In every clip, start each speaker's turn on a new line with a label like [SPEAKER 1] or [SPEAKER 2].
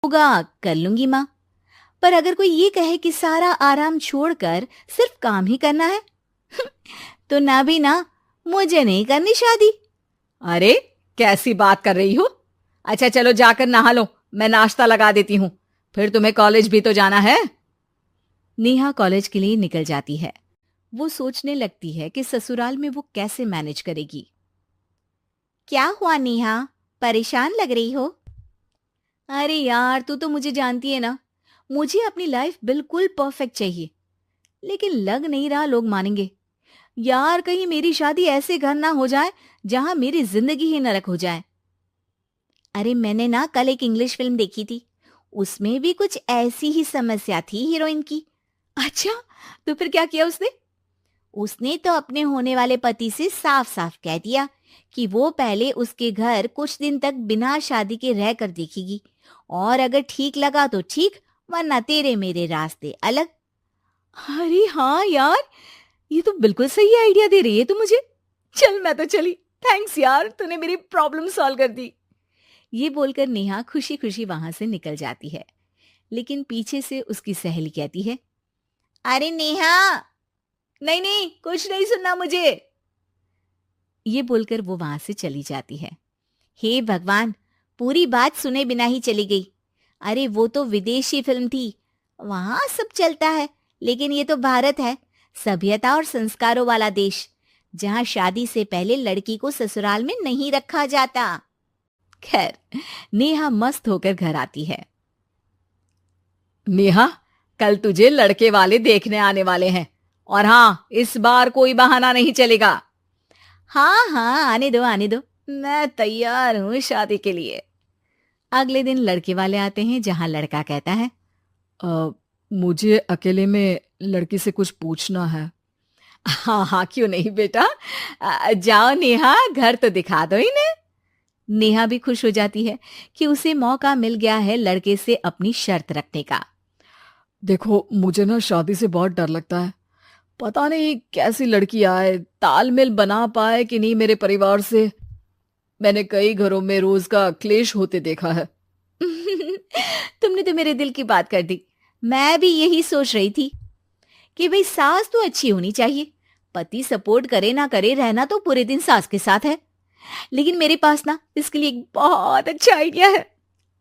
[SPEAKER 1] होगा कर लूंगी माँ, पर अगर कोई ये कहे कि सारा आराम छोड़कर सिर्फ काम ही करना है तो ना भी ना, मुझे नहीं करनी शादी।
[SPEAKER 2] अरे कैसी बात कर रही हो? अच्छा चलो जाकर नहा लो, मैं नाश्ता लगा देती हूँ, फिर तुम्हें कॉलेज भी तो जाना है।
[SPEAKER 1] नेहा कॉलेज के लिए निकल जाती है। वो सोचने लगती है कि ससुराल में वो कैसे मैनेज करेगी। क्या हुआ नेहा, परेशान लग रही हो? अरे यार, तू तो मुझे जानती है ना, मुझे अपनी लाइफ बिल्कुल परफेक्ट चाहिए, लेकिन लग नहीं रहा लोग मानेंगे। यार, कहीं मेरी शादी ऐसे घर ना हो जाए जहां मेरी जिंदगी ही नरक हो जाए। अरे मैंने ना कल एक इंग्लिश फिल्म देखी थी, उसमें भी कुछ ऐसी ही समस्या थी हीरोइन की। अच्छा, तो फिर क्या किया उसने? उसने तो अपने होने वाले पति से साफ साफ कह दिया कि वो पहले उसके घर कुछ दिन तक बिना शादी के रह कर देखेगी, और अगर ठीक लगा तो ठीक, वरना तेरे मेरे रास्ते अलग। अरे हाँ यार, ये तो बिल्कुल सही आइडिया दे रही है तू मुझे। चल मैं तो चली, थैंक्स यार, तूने मेरी प्रॉब्लम सॉल्व कर दी। ये बोलकर नेहा खुशी खुशी वहां से निकल जाती है, लेकिन पीछे से उसकी सहेली कहती है, अरे नेहा, नहीं नहीं, कुछ नहीं सुनना मुझे। ये बोलकर वो वहां से चली जाती है। हे भगवान, पूरी बात सुने बिना ही चली गई। अरे वो तो विदेशी फिल्म थी, वहां सब चलता है, लेकिन ये तो भारत है, सभ्यता और संस्कारों वाला देश, जहां शादी से पहले लड़की को ससुराल में नहीं रखा जाता। खैर, नेहा मस्त होकर घर आती है।
[SPEAKER 2] नेहा, कल तुझे लड़के वाले देखने आने वाले हैं, और हाँ, इस बार कोई बहाना नहीं चलेगा।
[SPEAKER 1] हाँ हाँ, आने दो आने दो, मैं तैयार हूं शादी के लिए। अगले दिन लड़के वाले आते हैं, जहां लड़का कहता है,
[SPEAKER 2] मुझे अकेले में लड़की से कुछ पूछना है। हाँ हाँ, क्यों नहीं बेटा, जाओ नेहा, घर तो दिखा दो इन्हें।
[SPEAKER 1] नेहा भी खुश हो जाती है कि उसे मौका मिल गया है लड़के से अपनी शर्त रखने का।
[SPEAKER 2] देखो, मुझे ना शादी से बहुत डर लगता है, पता नहीं कैसी लड़की आए, तालमेल बना पाए कि नहीं मेरे परिवार से। मैंने कई घरों में रोज का क्लेश होते देखा है।
[SPEAKER 1] तुमने तो मेरे दिल की बात कर दी। मैं भी यही सोच रही थी कि भाई सास तो अच्छी होनी चाहिए, पति सपोर्ट करे ना करे, रहना तो पूरे दिन सास के साथ है। लेकिन मेरे पास ना इसके लिए एक बहुत अच्छा आइडिया है।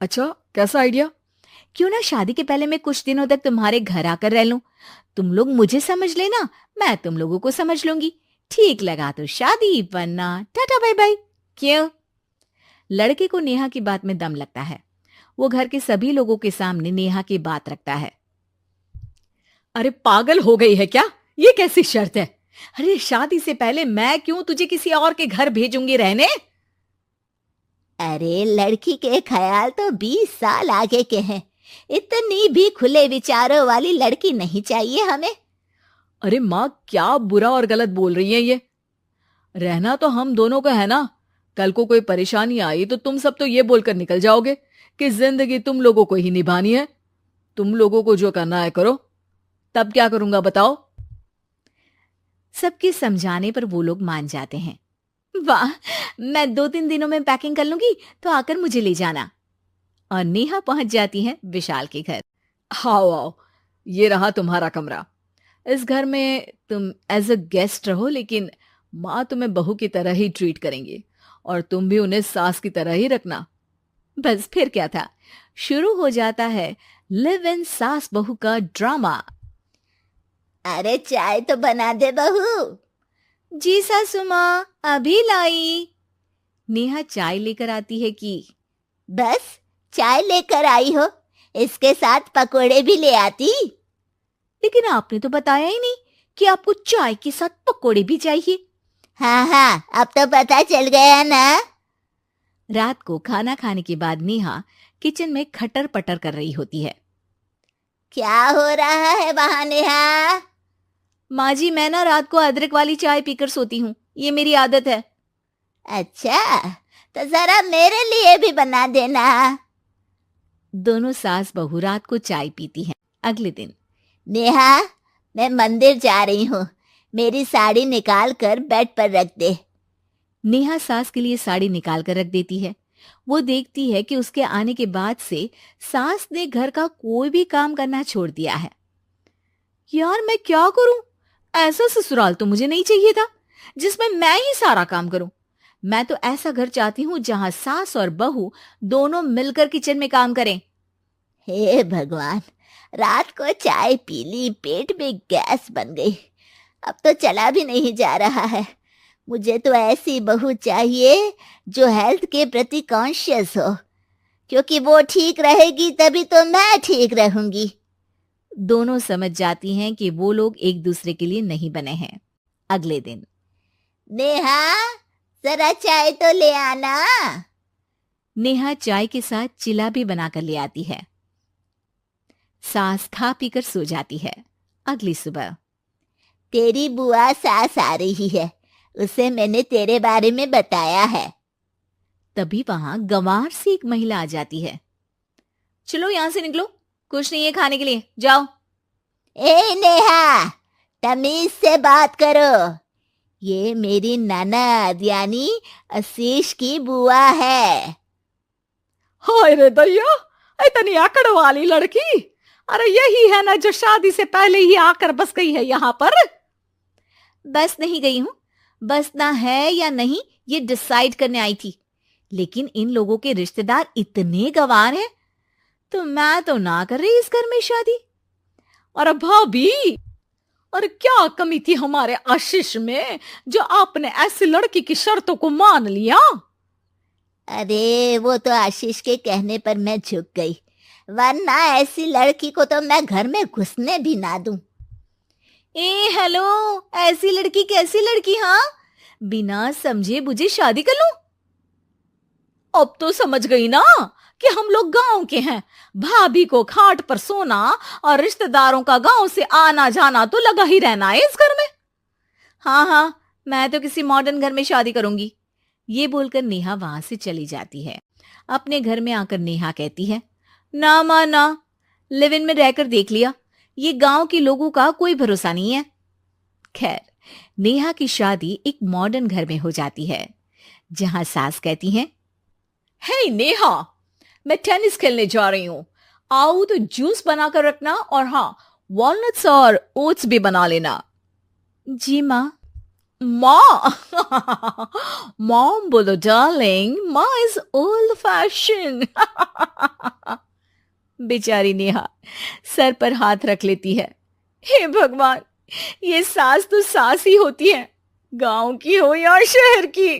[SPEAKER 2] अच्छा, कैसा आइडिया?
[SPEAKER 1] क्यों ना शादी के पहले मैं कुछ दिनों तक तुम्हारे घर आकर रह लूं, तुम लोग मुझे समझ लेना, मैं तुम लोगों को समझ लूंगी। ठीक लगा तो शादी, वरना टाटा बाय बाय। क्यों? लड़के को नेहा की बात में दम लगता है। वो घर के सभी लोगों के सामने नेहा की बात रखता है।
[SPEAKER 2] अरे पागल हो गई है क्या? ये कैसी शर्त है? अरे शादी से पहले मैं क्यों तुझे किसी और के घर भेजूंगी रहने?
[SPEAKER 1] अरे लड़की के ख्याल तो 20 साल आगे के हैं, इतनी भी खुले विचारों वाली लड़की नहीं चाहिए हमें।
[SPEAKER 2] अरे माँ, क्या बुरा और गलत बोल रही है ये? रहना तो हम दोनों का है ना। कल को कोई परेशानी आई तो तुम सब तो ये बोलकर निकल जाओगे कि जिंदगी तुम लोगों को ही निभानी है, तुम लोगों को जो करना है करो। तब क्या करूंगा बताओ?
[SPEAKER 1] सबके समझाने पर वो लोग मान जाते हैं। वाह, मैं 2-3 दिनों में पैकिंग कर लूंगी, तो आकर मुझे ले जाना। और नेहा पहुंच जाती है विशाल के घर।
[SPEAKER 2] आओ आओ, ये रहा तुम्हारा कमरा। इस घर में तुम एज अ गेस्ट रहो, लेकिन माँ तुम्हें बहू की तरह ही ट्रीट करेंगी, और तुम भी उन्हें सास की तरह ही रखना।
[SPEAKER 1] बस फिर क्या था, शुरू हो जाता है लिव इन सास बहू का ड्रामा। अरे चाय तो बना दे बहू। जी सासू माँ, अभी लाई। नेहा चाय लेकर आती है कि बस चाय लेकर आई हो, इसके साथ पकोड़े भी ले आती। लेकिन आपने तो बताया ही नहीं कि आपको चाय के साथ पकोड़े भी चाहिए। हाँ हाँ, अब तो पता चल गया ना। रात को खाना खाने के बाद नेहा किचन में खटर पटर कर रही होती है। क्या हो रहा है वहां नेहा? माँ जी, मैं ना रात को अदरक वाली चाय पीकर सोती हूँ, ये मेरी आदत है। अच्छा, तो जरा मेरे लिए भी बना देना। दोनों सास बहू रात को चाय पीती हैं। अगले दिन, नेहा, मैं मंदिर जा रही हूँ, मेरी साड़ी निकाल कर बेड पर रख दे। नेहा सास के लिए साड़ी निकाल कर रख देती है। वो देखती है कि उसके आने के बाद से सास ने घर का कोई भी काम करना छोड़ दिया है। यार मैं क्या करूं? ऐसा ससुराल तो मुझे नहीं चाहिए था जिसमें मैं ही सारा काम करूं। मैं तो ऐसा घर चाहती हूं जहां सास और बहू दोनों मिलकर किचन में काम करें।
[SPEAKER 3] हे भगवान, रात को चाय पी ली, पेट में गैस बन गई, अब तो चला भी नहीं जा रहा है। मुझे तो ऐसी बहू चाहिए जो हेल्थ के प्रति कॉन्शियस हो, क्योंकि वो ठीक रहेगी तभी तो मैं ठीक रहूंगी।
[SPEAKER 1] दोनों समझ जाती हैं कि वो लोग एक दूसरे के लिए नहीं बने हैं। अगले दिन,
[SPEAKER 3] नेहा, जरा चाय तो ले आना।
[SPEAKER 1] नेहा चाय के साथ चिला भी बनाकर ले आती है। सास खा पीकर सो जाती है। अगली सुबह,
[SPEAKER 3] तेरी बुआ सास आ रही है, उसे मैंने तेरे बारे में बताया है।
[SPEAKER 1] तभी वहां गंवार से एक महिला आ जाती है। चलो यहां से निकलो, कुछ नहीं है खाने के लिए, जाओ।
[SPEAKER 3] ए नेहा, तमीज से बात करो। ये मेरी ननद यानी आशीष की बुआ है।
[SPEAKER 2] हाय रे दैया, इतनी आकड़ वाली लड़की! अरे यही है ना जो शादी से पहले ही आकर बस गई है यहाँ पर।
[SPEAKER 1] बस नहीं गई हूं, बसना है या नहीं ये डिसाइड करने आई थी, लेकिन इन लोगों के रिश्तेदार इतने गंवार हैं तो मैं तो ना कर रही इस घर में शादी।
[SPEAKER 2] और भाभी, और क्या कमी थी हमारे आशीष में जो आपने ऐसी लड़की की शर्तों को मान लिया?
[SPEAKER 3] अरे वो तो आशीष के कहने पर मैं झुक गई, वरना ऐसी लड़की को तो मैं घर में घुसने भी ना दूं।
[SPEAKER 1] ए हेलो, ऐसी लड़की कैसी लड़की? हाँ, बिना समझे बुझे शादी कर लूं?
[SPEAKER 2] अब तो समझ गई ना कि हम लोग गांव के हैं। भाभी को खाट पर सोना और रिश्तेदारों का गांव से आना जाना तो लगा ही रहना है इस घर में।
[SPEAKER 1] हाँ हाँ, मैं तो किसी मॉडर्न घर में शादी करूंगी। ये बोलकर नेहा वहां से चली जाती है। अपने घर में आकर नेहा कहती है, ना मां ना, लिव इन में रहकर देख लिया, ये गांव के लोगों का कोई भरोसा नहीं है। खैर, नेहा की शादी एक मॉडर्न घर में हो जाती है, जहां सास कहती है,
[SPEAKER 2] हे नेहा, मैं टेनिस खेलने जा रही हूं, आओ तो जूस बनाकर रखना, और हाँ, वॉलनट्स और ओट्स भी बना लेना।
[SPEAKER 1] जी माँ।
[SPEAKER 2] माँ मॉम बोलो डार्लिंग, माँ इज ओल्ड फैशन।
[SPEAKER 1] बेचारी नेहा सर पर हाथ रख लेती है।
[SPEAKER 2] हे भगवान, ये सास तो सास ही होती है, गांव की हो या शहर की।